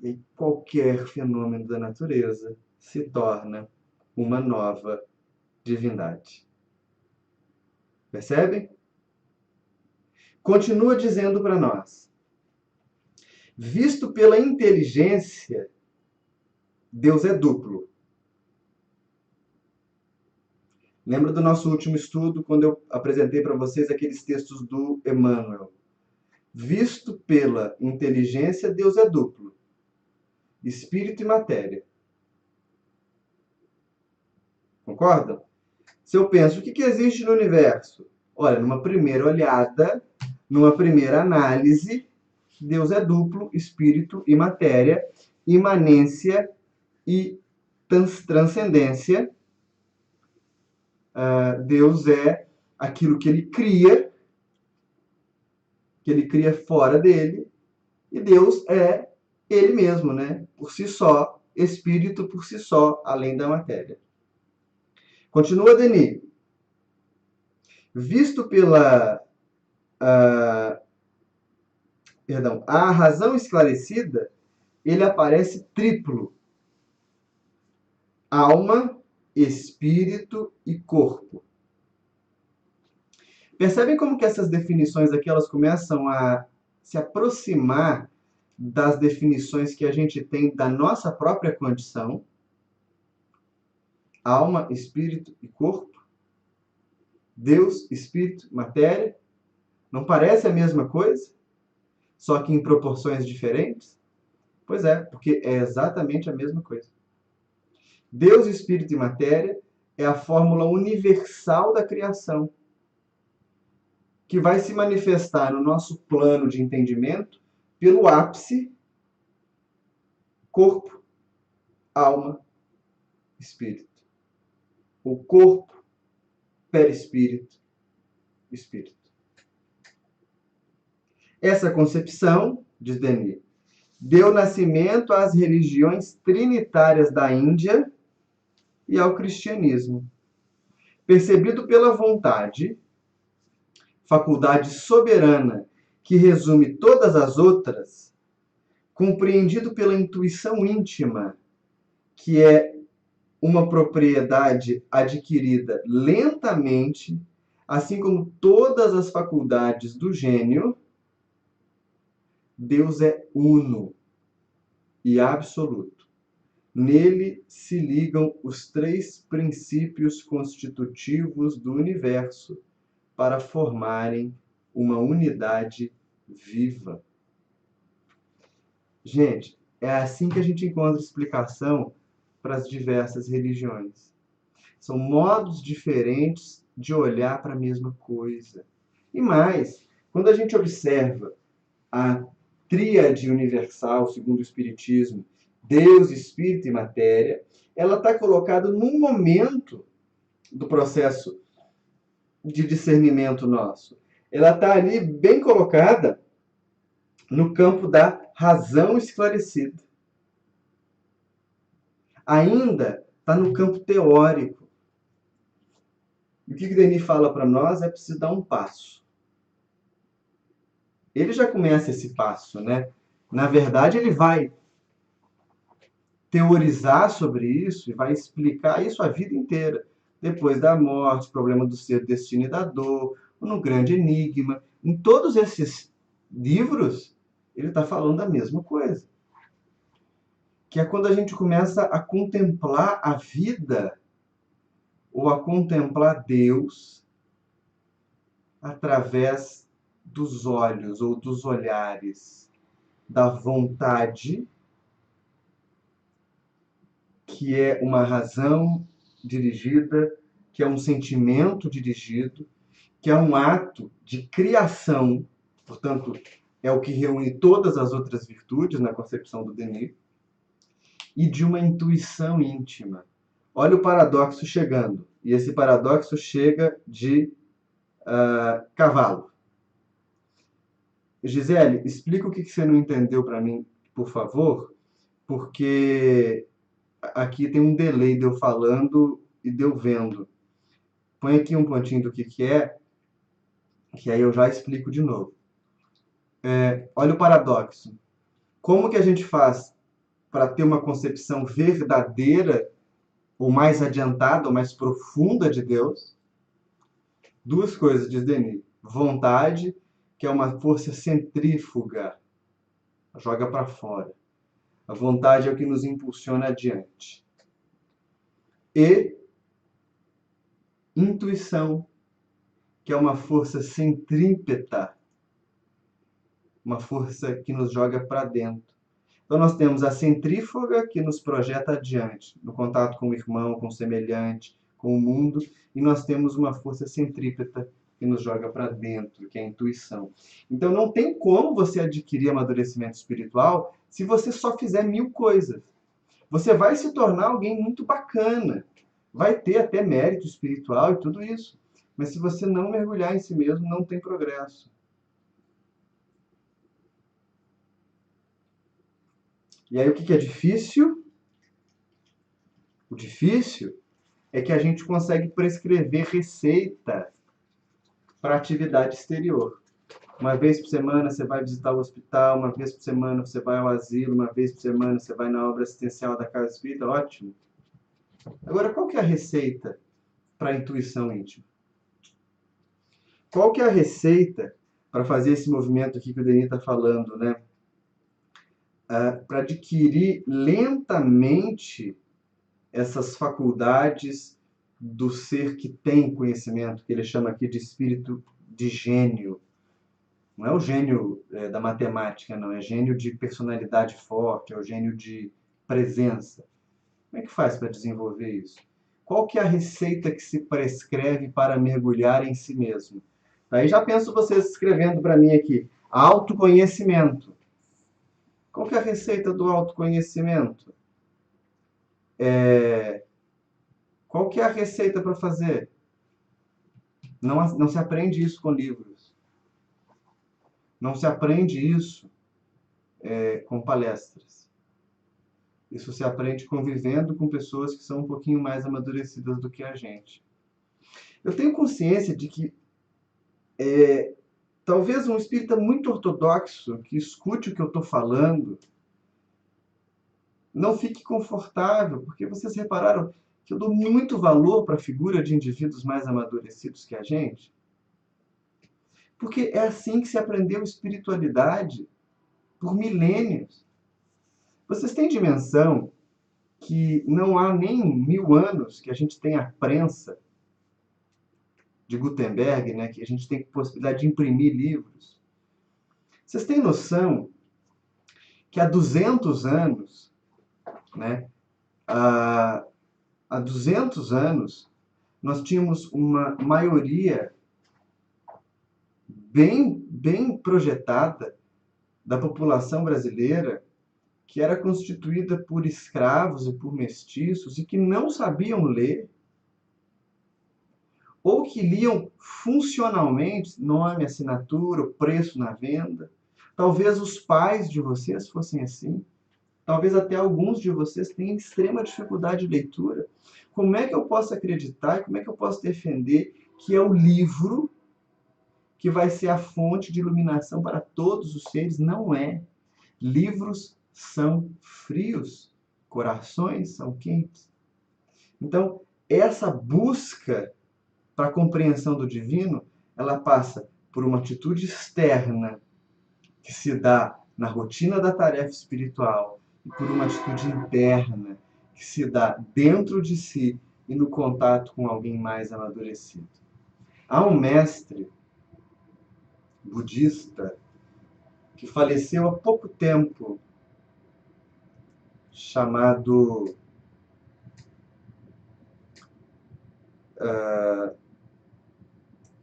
E qualquer fenômeno da natureza se torna uma nova divindade. Percebem? Continua dizendo para nós. Visto pela inteligência, Deus é duplo. Lembra do nosso último estudo, quando eu apresentei para vocês aqueles textos do Emmanuel? Visto pela inteligência, Deus é duplo. Espírito e matéria. Concordam? Se eu penso, o que existe no universo? Olha, numa primeira olhada, numa primeira análise, Deus é duplo, espírito e matéria, imanência e transcendência. Deus é aquilo que ele cria fora dele, e Deus é ele mesmo, né? Por si só, espírito por si só, além da matéria. Continua Denis. Visto pela a razão esclarecida, ele aparece triplo. Alma, espírito e corpo. Percebem como que essas definições aqui, elas começam a se aproximar das definições que a gente tem da nossa própria condição? Alma, espírito e corpo? Deus, espírito, matéria? Não parece a mesma coisa? Só que em proporções diferentes? Pois é, porque é exatamente a mesma coisa. Deus, espírito e matéria é a fórmula universal da criação, que vai se manifestar no nosso plano de entendimento pelo ápice, corpo, alma, espírito. O corpo, perispírito, espírito. Essa concepção, diz Denis, deu nascimento às religiões trinitárias da Índia e ao cristianismo. Percebido pela vontade, faculdade soberana que resume todas as outras, compreendido pela intuição íntima, que é uma propriedade adquirida lentamente, assim como todas as faculdades do gênio, Deus é uno e absoluto. Nele se ligam os três princípios constitutivos do universo para formarem uma unidade viva. Gente, é assim que a gente encontra explicação para as diversas religiões. São modos diferentes de olhar para a mesma coisa. E mais, quando a gente observa a tríade universal, segundo o Espiritismo, Deus, Espírito e Matéria, ela está colocada num momento do processo de discernimento nosso. Ela está ali bem colocada no campo da razão esclarecida. Ainda está no campo teórico. E o que o Denis fala para nós é preciso dar um passo. Ele já começa esse passo, né? Na verdade, ele vai teorizar sobre isso e vai explicar isso a vida inteira. Depois da morte, problema do ser, destino e da dor, no grande enigma. Em todos esses livros, ele está falando a mesma coisa. Que é quando a gente começa a contemplar a vida ou a contemplar Deus através dos olhos ou dos olhares da vontade, que é uma razão dirigida, que é um sentimento dirigido, que é um ato de criação, portanto, é o que reúne todas as outras virtudes na concepção do Denis, e de uma intuição íntima. Olha o paradoxo chegando, e esse paradoxo chega de cavalo. Gisele, explica o que você não entendeu para mim, por favor, porque aqui tem um delay de eu falando e de eu vendo. Põe aqui um pontinho do que é, que aí eu já explico de novo. Olha o paradoxo. Como que a gente faz para ter uma concepção verdadeira, ou mais adiantada, ou mais profunda de Deus? Duas coisas, diz Denis. Vontade, que é uma força centrífuga, joga para fora. A vontade é o que nos impulsiona adiante. E intuição, que é uma força centrípeta, uma força que nos joga para dentro. Então nós temos a centrífuga que nos projeta adiante, no contato com o irmão, com o semelhante, com o mundo, e nós temos uma força centrípeta que nos joga para dentro, que é a intuição. Então não tem como você adquirir amadurecimento espiritual se você só fizer 1000 coisas. Você vai se tornar alguém muito bacana, vai ter até mérito espiritual e tudo isso. Mas se você não mergulhar em si mesmo, não tem progresso. E aí o que é difícil? O difícil é que a gente consegue prescrever receita para atividade exterior. Uma vez por semana você vai visitar o hospital, uma vez por semana você vai ao asilo, uma vez por semana você vai na obra assistencial da casa espírita, ótimo. Agora, qual que é a receita para a intuição íntima? Qual que é a receita para fazer esse movimento aqui que o Denis está falando, né? Para adquirir lentamente essas faculdades do ser que tem conhecimento, que ele chama aqui de espírito de gênio. Não é o gênio da matemática, não. É gênio de personalidade forte, é o gênio de presença. Como é que faz para desenvolver isso? Qual que é a receita que se prescreve para mergulhar em si mesmo? Aí já penso vocês escrevendo para mim aqui. Autoconhecimento. Qual que é a receita do autoconhecimento? Qual que é a receita para fazer? Não se aprende isso com livros. Não se aprende isso com palestras. Isso se aprende convivendo com pessoas que são um pouquinho mais amadurecidas do que a gente. Eu tenho consciência de que talvez um espírita muito ortodoxo que escute o que eu estou falando não fique confortável, porque vocês repararam que eu dou muito valor para a figura de indivíduos mais amadurecidos que a gente. Porque é assim que se aprendeu espiritualidade por milênios. Vocês têm dimensão que não há nem 1000 anos que a gente tem a prensa de Gutenberg, né, que a gente tem possibilidade de imprimir livros. Vocês têm noção que há 200 anos, né, há 200 anos, nós tínhamos uma maioria bem projetada da população brasileira que era constituída por escravos e por mestiços e que não sabiam ler. ou que liam funcionalmente, nome, assinatura, o preço na venda. Talvez os pais de vocês fossem assim. Talvez até alguns de vocês tenham extrema dificuldade de leitura. Como é que eu posso acreditar e como é que eu posso defender que é o livro que vai ser a fonte de iluminação para todos os seres? Não é. Livros são frios, corações são quentes. Então, essa busca para a compreensão do divino, ela passa por uma atitude externa que se dá na rotina da tarefa espiritual e por uma atitude interna que se dá dentro de si e no contato com alguém mais amadurecido. Há um mestre budista que faleceu há pouco tempo, chamado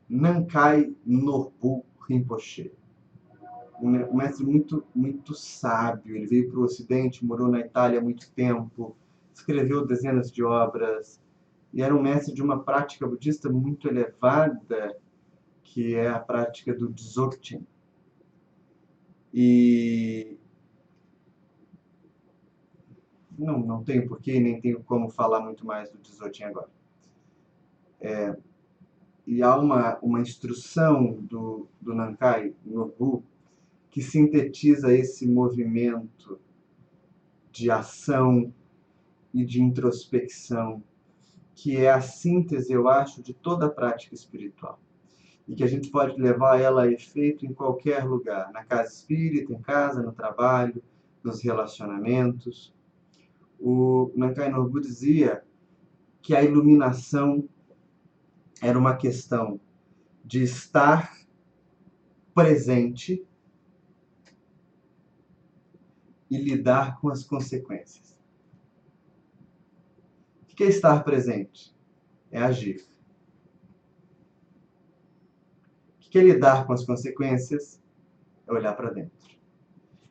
Nankai Norbu Rinpoche. Um mestre muito sábio. Ele veio para o Ocidente, morou na Itália há muito tempo, escreveu dezenas de obras, e era um mestre de uma prática budista muito elevada, que é a prática do Dzogchen. E não tenho porquê, nem tenho como falar muito mais do Dzogchen agora. E há uma instrução do Nankai Norbu que sintetiza esse movimento de ação e de introspecção, que é a síntese, eu acho, de toda a prática espiritual. E que a gente pode levar ela a efeito em qualquer lugar, na casa espírita, em casa, no trabalho, nos relacionamentos. O Nankai Norbu dizia que a iluminação era uma questão de estar presente e lidar com as consequências. O que é estar presente? É agir. O que é lidar com as consequências? É olhar para dentro.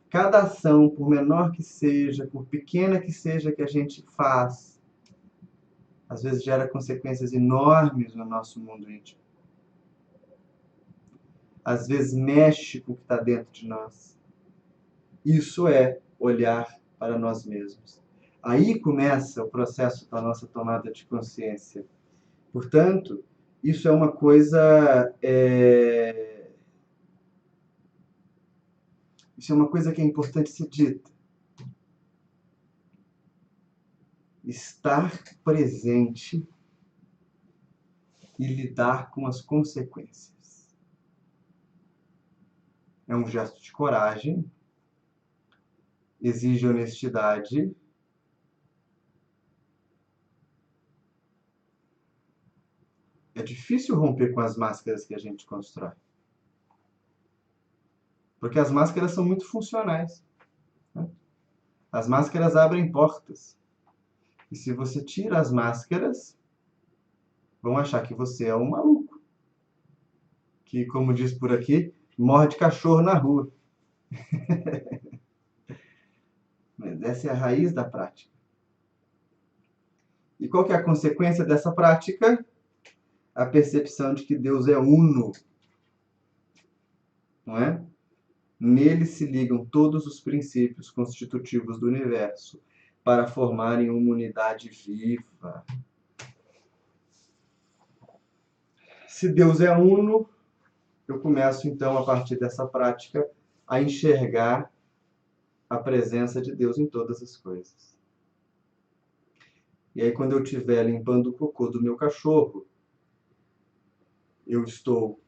Cada ação, por menor que seja, por pequena que seja que a gente faz, às vezes gera consequências enormes no nosso mundo íntimo. Às vezes mexe com o que está dentro de nós. Isso é olhar para nós mesmos. Aí começa o processo da nossa tomada de consciência. Portanto, isso é uma coisa isso é uma coisa que é importante ser dita. Estar presente e lidar com as consequências. É um gesto de coragem, exige honestidade, é difícil romper com as máscaras que a gente constrói. Porque as máscaras são muito funcionais. Né? As máscaras abrem portas. E se você tira as máscaras, vão achar que você é um maluco. Que, como diz por aqui, morde cachorro na rua. Mas essa é a raiz da prática. E qual que é a consequência dessa prática? A percepção de que Deus é uno. Não é? Nele se ligam todos os princípios constitutivos do universo para formarem uma unidade viva. Se Deus é uno, eu começo então, a partir dessa prática, a enxergar a presença de Deus em todas as coisas. E aí, quando eu estiver limpando o cocô do meu cachorro, eu estou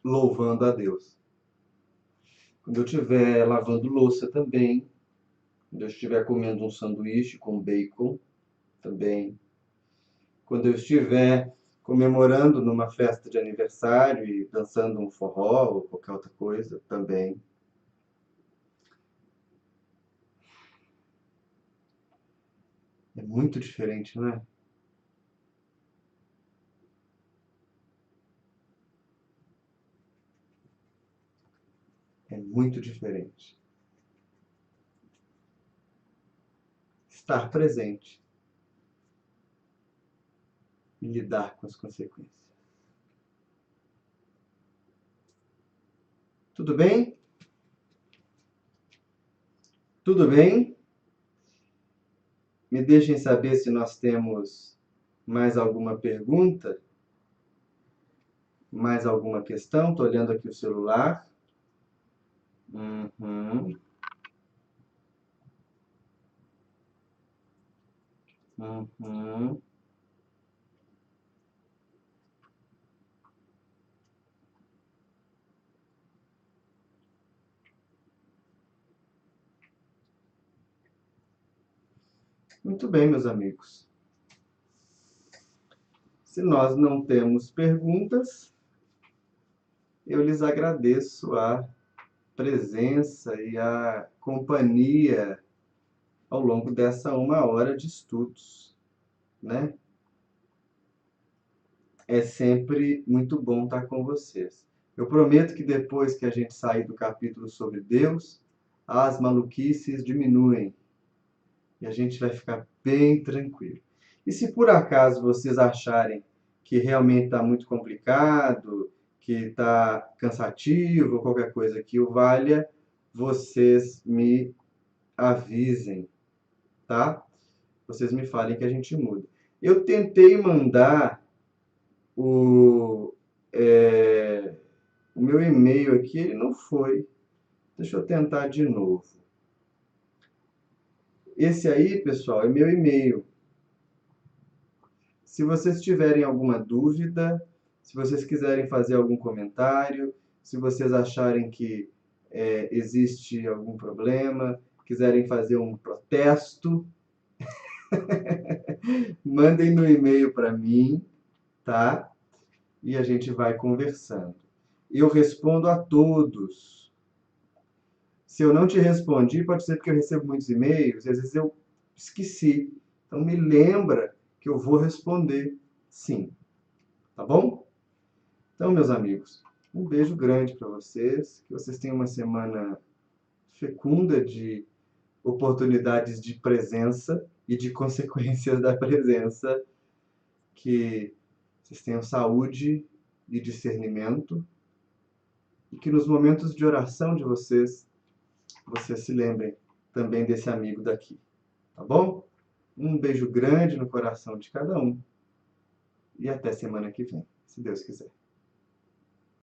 louvando a Deus. Quando eu estiver lavando louça também, quando eu estiver comendo um sanduíche com bacon também, quando eu estiver comemorando numa festa de aniversário e dançando um forró ou qualquer outra coisa também. É muito diferente, não é? É muito diferente. Estar presente e lidar com as consequências. Tudo bem? Tudo bem? Me deixem saber se nós temos mais alguma pergunta, mais alguma questão. Estou olhando aqui o celular. Uhum. Uhum. Muito bem, meus amigos. Se nós não temos perguntas, eu lhes agradeço a presença e a companhia ao longo dessa 1 hora de estudos, né? É sempre muito bom estar com vocês. Eu prometo que depois que a gente sair do capítulo sobre Deus, as maluquices diminuem e a gente vai ficar bem tranquilo. E se por acaso vocês acharem que realmente está muito complicado, que está cansativo, ou qualquer coisa que o valha, vocês me avisem, tá? Vocês me falem que a gente muda. Eu tentei mandar o, é, o meu e-mail aqui, ele não foi. Deixa eu tentar de novo. Esse aí, pessoal, é meu e-mail. Se vocês tiverem alguma dúvida, se vocês quiserem fazer algum comentário, se vocês acharem que existe algum problema, quiserem fazer um protesto, mandem no e-mail para mim, tá? E a gente vai conversando. Eu respondo a todos. Se eu não te respondi, pode ser porque eu recebo muitos e-mails e às vezes eu esqueci. Então me lembra que eu vou responder sim, tá bom? Então, meus amigos, um beijo grande para vocês, que vocês tenham uma semana fecunda de oportunidades de presença e de consequências da presença, que vocês tenham saúde e discernimento e que nos momentos de oração de vocês se lembrem também desse amigo daqui, tá bom? Um beijo grande no coração de cada um e até semana que vem, se Deus quiser.